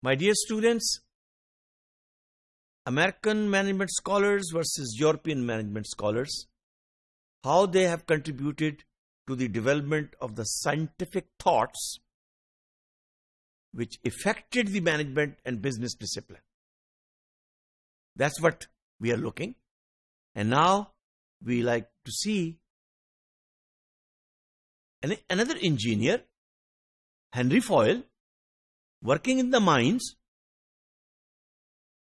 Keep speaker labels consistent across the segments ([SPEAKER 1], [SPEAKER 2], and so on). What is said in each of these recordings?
[SPEAKER 1] My dear students, American management scholars versus European management scholars, how they have contributed to the development of the scientific thoughts which affected the management and business discipline. That's what we are looking. And now we like to see another engineer, Henry Foyle, working in the mines,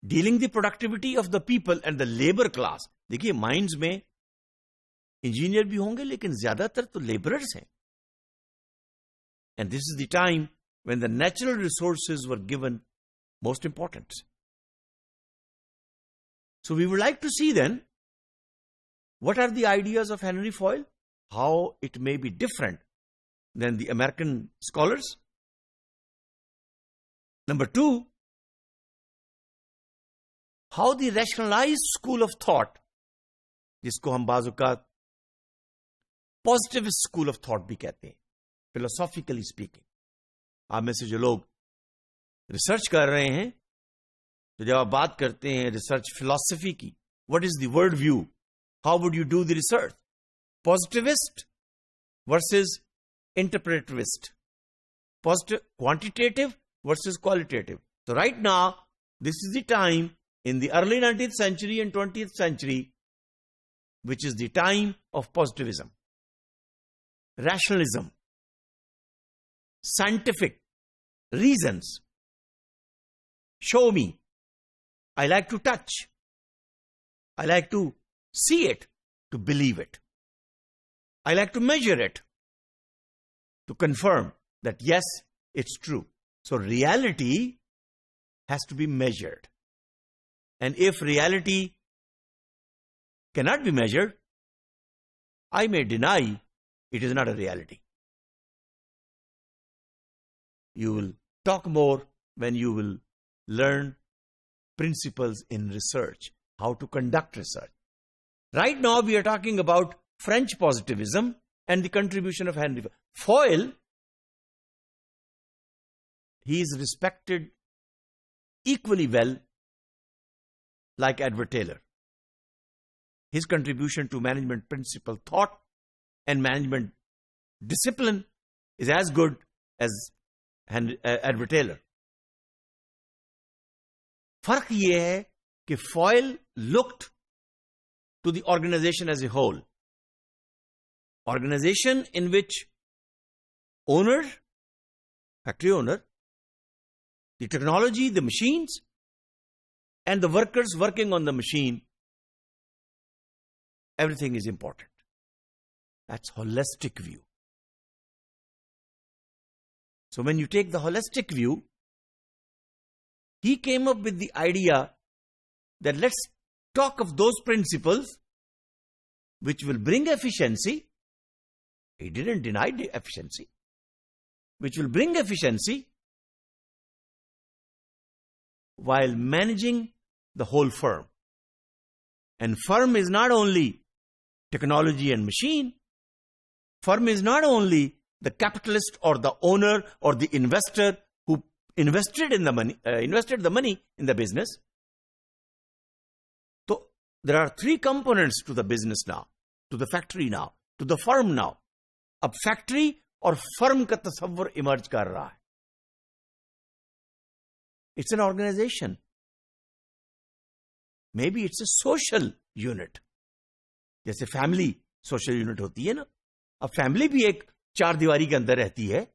[SPEAKER 1] dealing the productivity of the people and the labor class. देखिए mines में engineer भी होंगे लेकिन ज्यादातर तो labourers हैं. And this is the time when the natural resources were given most importance. So we would like to see then what are the ideas of Henry Foyle, how it may be different than the American scholars. Number two, how the rationalized school of thought, जिसको हम बाज़ औक़ात positivist school of thought भी कहते हैं, philosophically speaking. आप में से जो लोग रिसर्च कर रहे हैं, तो जब आप बात करते हैं रिसर्च फिलॉसफी की, what is the world view? How would you do the research? Positivist versus interpretivist. Positive, quantitative versus qualitative. So right now, this is the time in the early 19th century and 20th century, which is the time of positivism, rationalism, scientific reasons. Show me. I like to touch. I like to see it, to believe it. I like to measure it, to confirm that yes, it's true. So reality has to be measured. And if reality cannot be measured, I may deny it is not a reality. You will talk more when you will learn principles in research, how to conduct research. Right now we are talking about French positivism and the contribution of Henry Foyle. He is respected equally well like Edward Taylor. His contribution to management principle thought and management discipline is as good as Edward Taylor. फर्क ये है कि Foyle looked to the organization as a whole. Organization in which owner, factory owner, the technology, the machines, and the workers working on the machine, everything is important. That's holistic view. So when you take the holistic view, he came up with the idea that let's talk of those principles which will bring efficiency. He didn't deny the efficiency. Which will bring efficiency while managing the whole firm. And firm is not only technology and machine. Firm is not only the capitalist or the owner or the investor who invested the money in the business. So there are three components to the business now, to the factory now, to the firm now. अब factory और firm का तस्वर emerge कर रहा है. It's an organization. Maybe it's a social unit. जैसे family social unit होती है ना. अब फैमिली भी एक चार दीवारी के अंदर रहती है,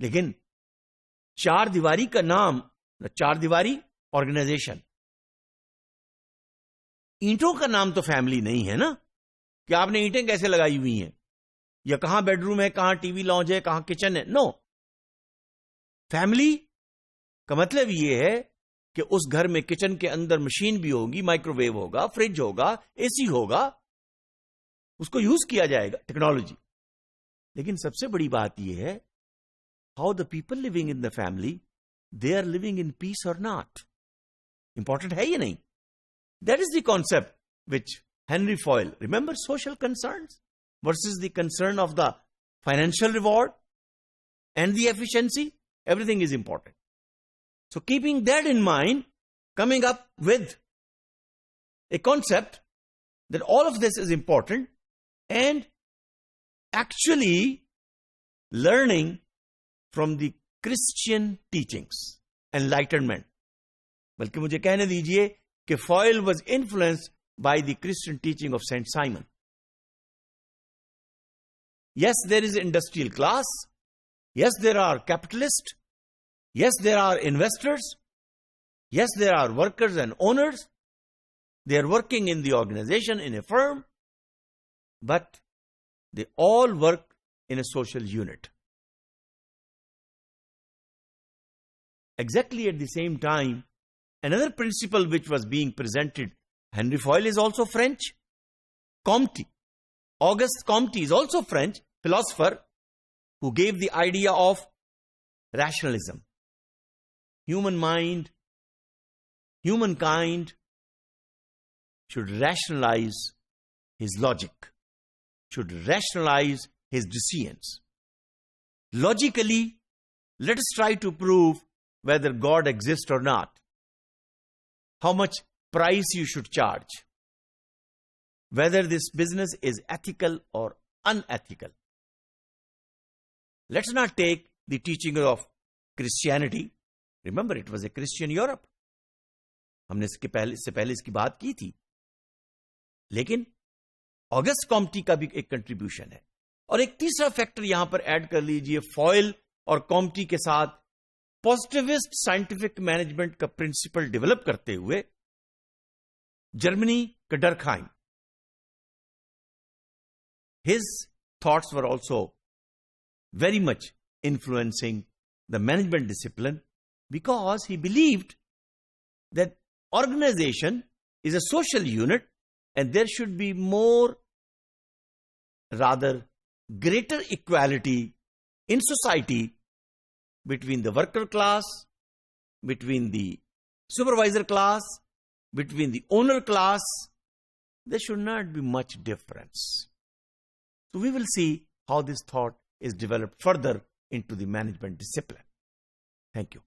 [SPEAKER 1] लेकिन चार दीवारी का नाम, चार दीवारी ऑर्गेनाइजेशन. ईंटों का नाम तो फैमिली नहीं है ना, कि आपने ईंटें कैसे लगाई हुई हैं, या कहां बेडरूम है, कहां टीवी लॉन्ज है, कहां किचन है. नो, फैमिली का मतलब यह है कि उस घर में किचन के अंदर मशीन भी होगी, माइक्रोवेव होगा, फ्रिज होगा, एसी होगा, उसको यूज किया जाएगा, टेक्नोलॉजी. लेकिन सबसे बड़ी बात यह है, how the people living in the family, they are living in peace और नॉट. इंपॉर्टेंट है ये नहीं. That is the concept which Henry Foyle, remember social concerns versus the concern of the financial reward and the efficiency. Everything is important. So keeping that in mind, coming up with a concept that all of this is important and actually learning from the Christian teachings, enlightenment. बल्कि मुझे कहने दीजिए कि Foyle was influenced by the Christian teaching of Saint Simon. Yes, there is industrial class. Yes, there are capitalists. Yes, there are investors. Yes, there are workers and owners. They are working in the organization, in a firm. But they all work in a social unit. Exactly at the same time, another principle which was being presented, Henry Foyle is also French. Comte, Auguste Comte is also French philosopher who gave the idea of rationalism. Human mind, humankind should rationalize his logic, should rationalize his decisions. Logically, let us try to prove whether God exists or not, how much price you should charge, whether this business is ethical or unethical. Let's not take the teaching of Christianity. Remember, it was a Christian Europe. हमने इससे पहले इसकी बात की थी. लेकिन August कॉम्टी का भी एक कंट्रीब्यूशन है. और एक तीसरा फैक्टर यहां पर ऐड कर लीजिए, फॉयल और कॉम्टी के साथ पॉजिटिविस्ट साइंटिफिक मैनेजमेंट का प्रिंसिपल डेवलप करते हुए जर्मनी का Durkheim. His thoughts were also very much influencing the management discipline because he believed that organization is a social unit and there should be more, rather greater equality in society between the worker class, between the supervisor class, between the owner class. There should not be much difference. So we will see how this thought is developed further into the management discipline. Thank you.